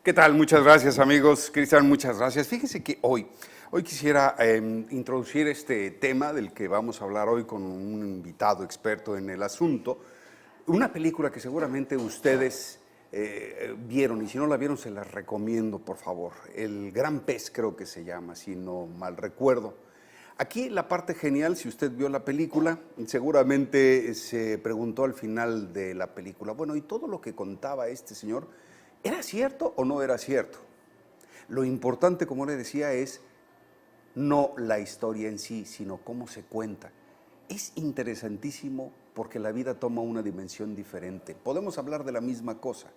¿Qué tal? Muchas gracias, amigos. Cristian, muchas gracias. Fíjense que hoy quisiera introducir este tema del que vamos a hablar hoy con un invitado experto en el asunto. Una película que seguramente ustedes vieron, y si no la vieron se las recomiendo, por favor. El Gran Pez, creo que se llama, si no mal recuerdo. Aquí la parte genial, si usted vio la película, seguramente se preguntó al final de la película, bueno, ¿y todo lo que contaba este señor era cierto o no era cierto? Lo importante, como le decía, es no la historia en sí, sino cómo se cuenta. Es interesantísimo porque la vida toma una dimensión diferente. Podemos hablar de la misma cosa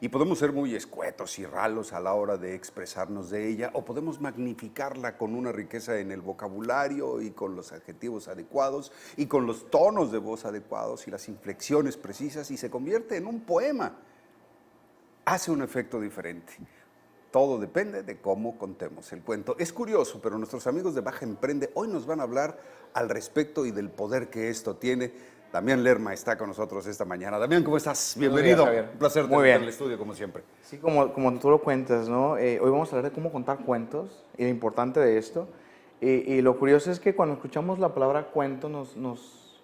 y podemos ser muy escuetos y ralos a la hora de expresarnos de ella, o podemos magnificarla con una riqueza en el vocabulario y con los adjetivos adecuados y con los tonos de voz adecuados y las inflexiones precisas, y se convierte en un poema. Hace un efecto diferente. Todo depende de cómo contemos el cuento. Es curioso, pero nuestros amigos de Baja Emprende hoy nos van a hablar al respecto y del poder que esto tiene. Damián Lerma está con nosotros esta mañana. Damián, ¿cómo estás? Bienvenido. Muy bien, Javier. Un placer tenerte en el estudio, como siempre. Sí, como tú lo cuentas, ¿no? Hoy vamos a hablar de cómo contar cuentos y lo importante de esto. Y lo curioso es que cuando escuchamos la palabra cuento nos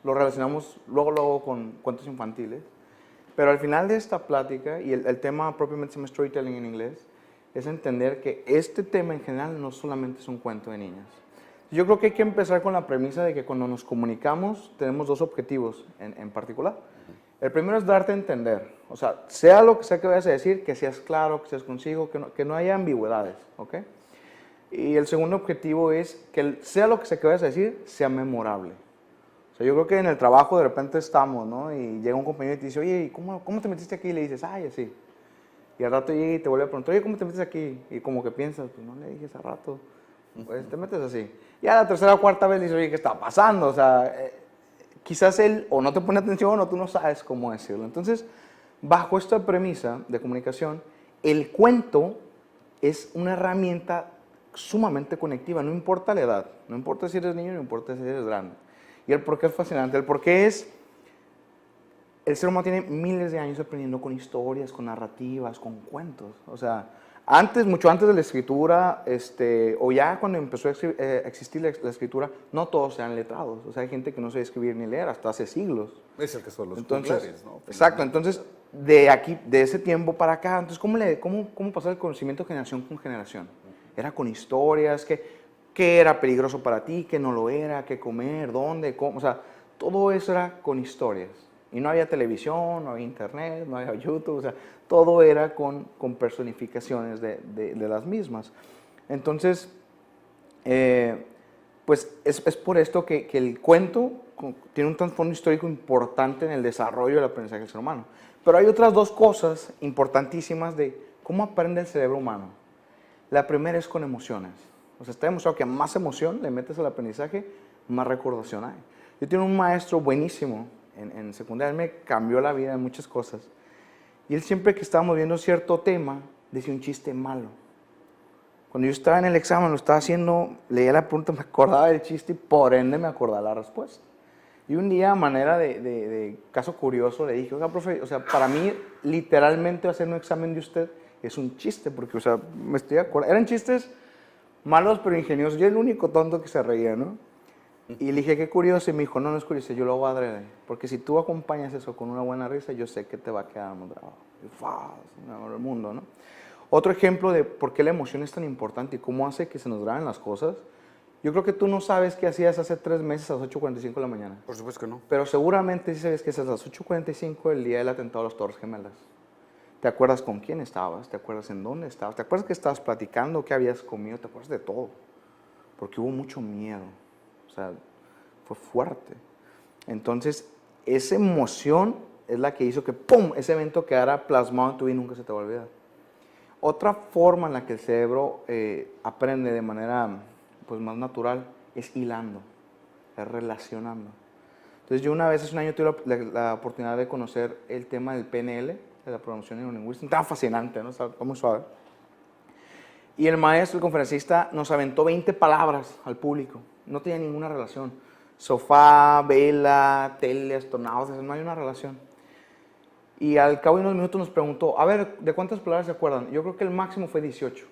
lo relacionamos luego con cuentos infantiles. Pero al final de esta plática, y el tema propiamente se llama storytelling en inglés, es entender que este tema en general no solamente es un cuento de niñas. Yo creo que hay que empezar con la premisa de que cuando nos comunicamos tenemos dos objetivos en particular. El primero es darte a entender, o sea lo que sea que vayas a decir, que seas claro, que seas conciso, que no haya ambigüedades, ¿ok? Y el segundo objetivo es que sea lo que sea que vayas a decir, sea memorable. O sea, yo creo que en el trabajo de repente estamos, ¿no? Y llega un compañero y te dice, oye, ¿cómo te metiste aquí? Y le dices, ay, así. Y al rato llega y te vuelve a preguntar, oye, ¿cómo te metes aquí? Y como que piensas, pues no le dije hace rato, pues te metes así. Y a la tercera o cuarta vez dices, oye, ¿qué está pasando? O sea, quizás él o no te pone atención o tú no sabes cómo decirlo. Entonces, bajo esta premisa de comunicación, el cuento es una herramienta sumamente conectiva, no importa la edad, no importa si eres niño, no importa si eres grande. Y el por qué es fascinante, el por qué es... El ser humano tiene miles de años aprendiendo con historias, con narrativas, con cuentos. O sea, mucho antes de la escritura, o ya cuando empezó a existir la escritura, no todos eran letrados. O sea, hay gente que no sabe escribir ni leer hasta hace siglos. Es el que son los juglares, ¿no? Exacto. Entonces, de ese tiempo para acá, entonces, ¿cómo pasó el conocimiento generación con generación? Era con historias, qué era peligroso para ti, qué no lo era, qué comer, dónde, cómo. O sea, todo eso era con historias. Y no había televisión, no había internet, no había YouTube, o sea, todo era con personificaciones de las mismas. Entonces, pues es por esto que el cuento tiene un trasfondo histórico importante en el desarrollo del aprendizaje del ser humano. Pero hay otras dos cosas importantísimas de cómo aprende el cerebro humano. La primera es con emociones. O sea, está demostrado que más emoción le metes al aprendizaje, más recordación hay. Yo tengo un maestro buenísimo en secundaria, él me cambió la vida en muchas cosas. Y él siempre que estábamos viendo cierto tema, decía un chiste malo. Cuando yo estaba en el examen, lo estaba haciendo, leía la pregunta, me acordaba del chiste y por ende me acordaba la respuesta. Y un día, a manera de caso curioso, le dije, oiga, profe, o sea, para mí, literalmente hacer un examen de usted es un chiste, porque, o sea, me estoy acordando. Eran chistes malos pero ingeniosos. Yo era el único tonto que se reía, ¿no? Y le dije, qué curioso, y me dijo, no es curioso, yo lo hago adrede, porque si tú acompañas eso con una buena risa, yo sé que te va a quedar muy bravo. Y es el mundo, ¿no? Otro ejemplo de por qué la emoción es tan importante y cómo hace que se nos graben las cosas, yo creo que tú no sabes qué hacías hace 3 meses a las 8:45 de la mañana. Por supuesto que no. Pero seguramente sí sabes que es a las 8:45 el día del atentado a las Torres Gemelas. ¿Te acuerdas con quién estabas? ¿Te acuerdas en dónde estabas? ¿Te acuerdas que estabas platicando? ¿Qué habías comido? ¿Te acuerdas de todo? Porque hubo mucho miedo. O sea, fue fuerte. Entonces, esa emoción es la que hizo que, ¡pum!, ese evento quedara plasmado en tu vida y nunca se te va a olvidar. Otra forma en la que el cerebro aprende de manera pues, más natural es hilando, es relacionando. Entonces, yo una vez hace un año tuve la oportunidad de conocer el tema del PNL, de la programación neurolingüística, tan fascinante, ¿no? Está muy suave. Y el maestro, el conferencista, nos aventó 20 palabras al público. No tenía ninguna relación. Sofá, vela, tele, astronautas, no hay una relación. Y al cabo de unos minutos nos preguntó, a ver, ¿de cuántas palabras se acuerdan? Yo creo que el máximo fue 18.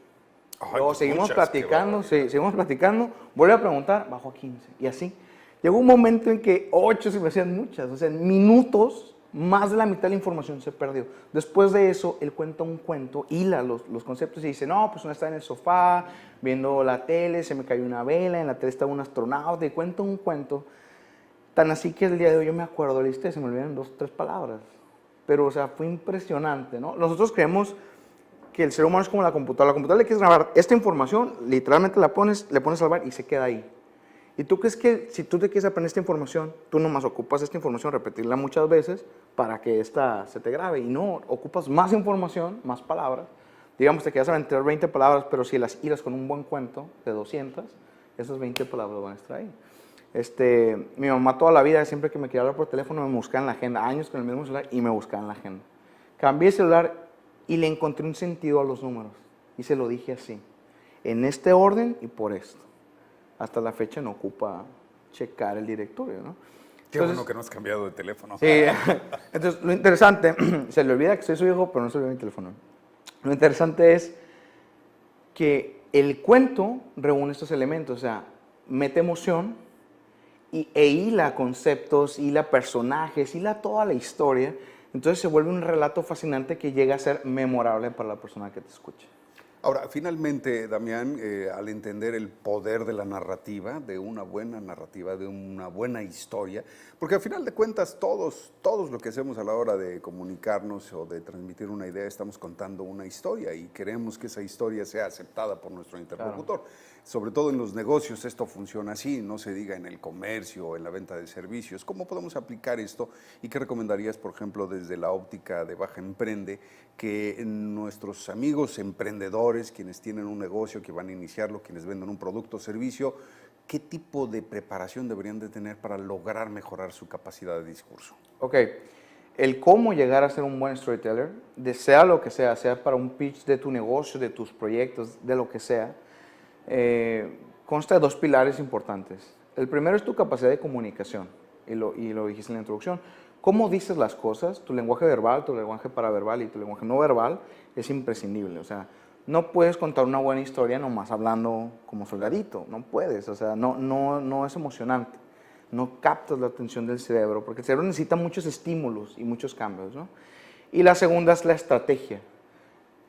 Ay, Luego pues seguimos muchas, platicando, sí, seguimos platicando, vuelve a preguntar, bajó a 15. Y así. Llegó un momento en que 8 se me hacían muchas. O sea, en minutos, más de la mitad de la información se perdió. Después de eso, él cuenta un cuento, hila los conceptos y dice, no, pues uno está en el sofá, viendo la tele, se me cayó una vela, en la tele estaba un astronauta, y cuenta un cuento. Tan así que el día de hoy yo me acuerdo de la historia, se me olvidan 2 o 3 palabras. Pero, o sea, fue impresionante, ¿no? Nosotros creemos que el ser humano es como la computadora. La computadora le quieres grabar esta información, literalmente la pones, le pones salvar y se queda ahí. ¿Y tú crees que si tú te quieres aprender esta información, tú nomás ocupas esta información, repetirla muchas veces para que esta se te grabe? Y no, ocupas más información, más palabras. Digamos, te quedas a meter 20 palabras, pero si las hilas con un buen cuento de 200, esas 20 palabras van a estar ahí. Mi mamá toda la vida, siempre que me quería hablar por teléfono, me buscaba en la agenda, años con el mismo celular y me buscaba en la agenda. Cambié el celular y le encontré un sentido a los números y se lo dije así, en este orden y por esto. Hasta la fecha no ocupa checar el directorio, ¿no? Qué bueno que no has cambiado de teléfono. Sí, entonces lo interesante, se le olvida que soy su hijo, pero no se le olvida mi teléfono. Lo interesante es que el cuento reúne estos elementos, o sea, mete emoción e hila conceptos, hila personajes, hila toda la historia. Entonces se vuelve un relato fascinante que llega a ser memorable para la persona que te escucha. Ahora, finalmente, Damián, al entender el poder de la narrativa, de una buena narrativa, de una buena historia, porque al final de cuentas todos lo que hacemos a la hora de comunicarnos o de transmitir una idea, estamos contando una historia y queremos que esa historia sea aceptada por nuestro interlocutor. Claro. Sobre todo en los negocios esto funciona así, no se diga en el comercio o en la venta de servicios. ¿Cómo podemos aplicar esto y qué recomendarías, por ejemplo, desde la óptica de Baja Emprende, que nuestros amigos emprendedores, quienes tienen un negocio, que van a iniciarlo, quienes venden un producto o servicio, qué tipo de preparación deberían de tener para lograr mejorar su capacidad de discurso? Ok, el cómo llegar a ser un buen storyteller, sea lo que sea para un pitch de tu negocio, de tus proyectos, de lo que sea, consta de 2 pilares importantes. El primero es tu capacidad de comunicación, y lo dijiste en la introducción. Cómo dices las cosas, tu lenguaje verbal, tu lenguaje paraverbal y tu lenguaje no verbal es imprescindible. O sea, no puedes contar una buena historia nomás hablando como soldadito, no puedes, o sea, no es emocionante, no captas la atención del cerebro, porque el cerebro necesita muchos estímulos y muchos cambios, ¿no? Y la segunda es la estrategia.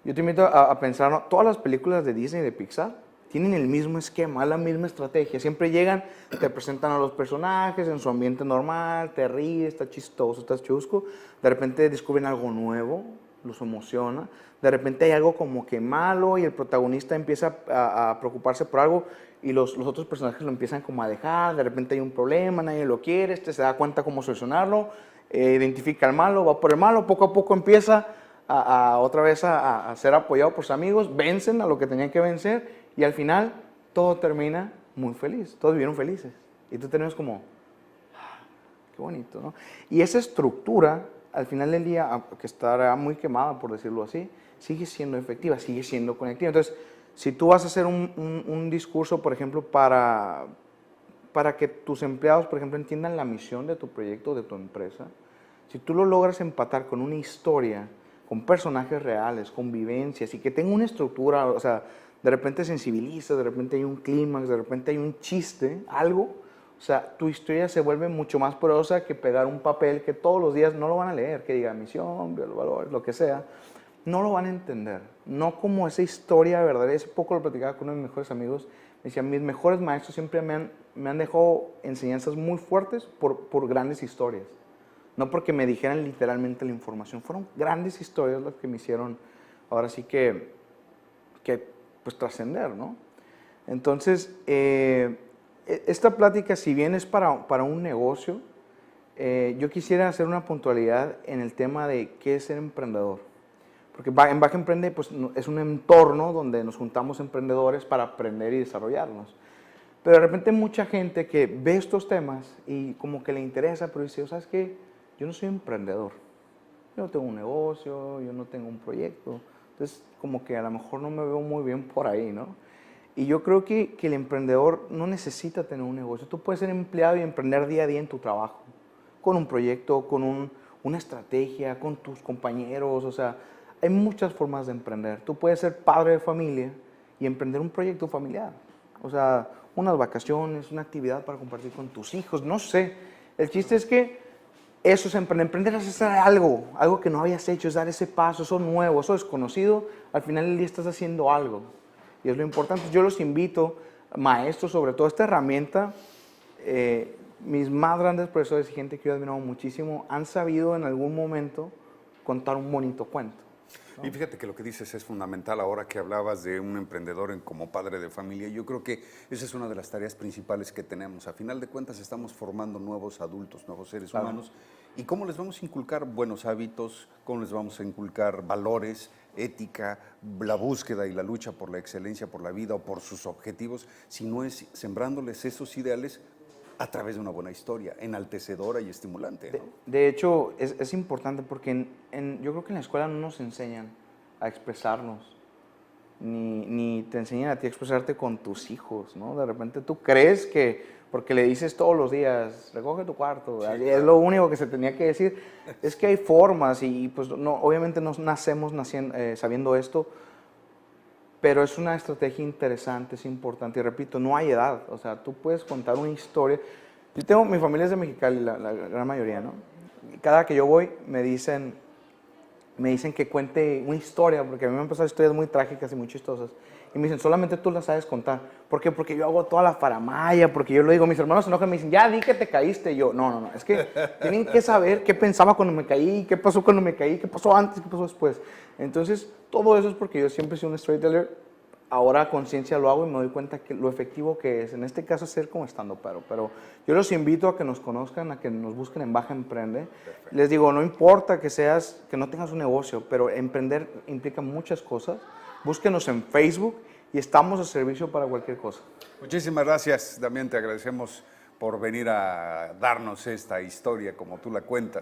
Yo te invito a pensar, ¿no? Todas las películas de Disney y de Pixar tienen el mismo esquema, la misma estrategia. Siempre llegan, te presentan a los personajes en su ambiente normal, te ríes, está chistoso, está chusco. De repente descubren algo nuevo, los emociona. De repente hay algo como que malo y el protagonista empieza a preocuparse por algo y los otros personajes lo empiezan como a dejar. De repente hay un problema, nadie lo quiere, se da cuenta cómo solucionarlo, identifica al malo, va por el malo, poco a poco empieza otra vez a ser apoyado por sus amigos, vencen a lo que tenían que vencer. Y al final, todo termina muy feliz. Todos vivieron felices. Y tú tenés como, qué bonito, ¿no? Y esa estructura, al final del día, que estará muy quemada, por decirlo así, sigue siendo efectiva, sigue siendo conectiva. Entonces, si tú vas a hacer un discurso, por ejemplo, para que tus empleados, por ejemplo, entiendan la misión de tu proyecto, de tu empresa, si tú lo logras empatar con una historia, con personajes reales, con vivencias, y que tenga una estructura, o sea, de repente sensibiliza, de repente hay un clímax, de repente hay un chiste, algo. O sea, tu historia se vuelve mucho más poderosa que pegar un papel que todos los días no lo van a leer, que diga misión, valores, lo que sea. No lo van a entender. No como esa historia verdadera. Hace poco lo platicaba con uno de mis mejores amigos. Me decía, mis mejores maestros siempre me han dejado enseñanzas muy fuertes por grandes historias. No porque me dijeran literalmente la información. Fueron grandes historias las que me hicieron, ahora sí que pues trascender, ¿no? Entonces, esta plática, si bien es para un negocio, yo quisiera hacer una puntualidad en el tema de qué es ser emprendedor. Porque en Baja Emprende pues, es un entorno donde nos juntamos emprendedores para aprender y desarrollarnos. Pero de repente mucha gente que ve estos temas y como que le interesa, pero dice, ¿sabes qué? Yo no soy emprendedor. Yo no tengo un negocio, yo no tengo un proyecto. Entonces, como que a lo mejor no me veo muy bien por ahí, ¿no? Y yo creo que el emprendedor no necesita tener un negocio. Tú puedes ser empleado y emprender día a día en tu trabajo, con un proyecto, con una estrategia con tus compañeros, o sea, hay muchas formas de emprender. Tú puedes ser padre de familia y emprender un proyecto familiar, o sea, unas vacaciones, una actividad para compartir con tus hijos, no sé. El chiste es que eso es emprender. Emprender es hacer algo que no habías hecho, es dar ese paso, eso nuevo, eso desconocido. Al final del día estás haciendo algo. Y es lo importante. Yo los invito, maestros, sobre todo esta herramienta, mis más grandes profesores y gente que yo he admirado muchísimo, han sabido en algún momento contar un bonito cuento. Y fíjate que lo que dices es fundamental ahora que hablabas de un emprendedor como padre de familia. Yo creo que esa es una de las tareas principales que tenemos. A final de cuentas estamos formando nuevos adultos, nuevos seres humanos. ¿Y cómo les vamos a inculcar buenos hábitos? ¿Cómo les vamos a inculcar valores, ética, la búsqueda y la lucha por la excelencia, por la vida o por sus objetivos? Si no es sembrándoles esos ideales a través de una buena historia, enaltecedora y estimulante, ¿no? De hecho, es importante porque yo creo que en la escuela no nos enseñan a expresarnos, ni te enseñan a ti a expresarte con tus hijos, ¿no? De repente tú crees que, porque le dices todos los días, recoge tu cuarto, sí, es lo único que se tenía que decir. Es que hay formas y pues no, obviamente no nacemos sabiendo esto, pero es una estrategia interesante, es importante. Y repito, no hay edad. O sea, tú puedes contar una historia. Mi familia es de Mexicali, la gran mayoría, ¿no? Y cada que yo voy me dicen que cuente una historia, porque a mí me han pasado historias muy trágicas y muy chistosas. Y me dicen, solamente tú las sabes contar. ¿Por qué? Porque yo hago toda la faramaya, porque yo lo digo. Mis hermanos se enojan y me dicen, ya di que te caíste. Y yo, no, es que tienen que saber qué pensaba cuando me caí, qué pasó cuando me caí, qué pasó antes, qué pasó después. Entonces, todo eso es porque yo siempre he sido un storyteller. Ahora a conciencia lo hago y me doy cuenta que lo efectivo que es. En este caso, ser como estando pero yo los invito a que nos conozcan, a que nos busquen en Baja Emprende. Perfecto. Les digo, no importa que no tengas un negocio, pero emprender implica muchas cosas. Búsquenos en Facebook y estamos a servicio para cualquier cosa. Muchísimas gracias, Damián. Te agradecemos por venir a darnos esta historia como tú la cuentas.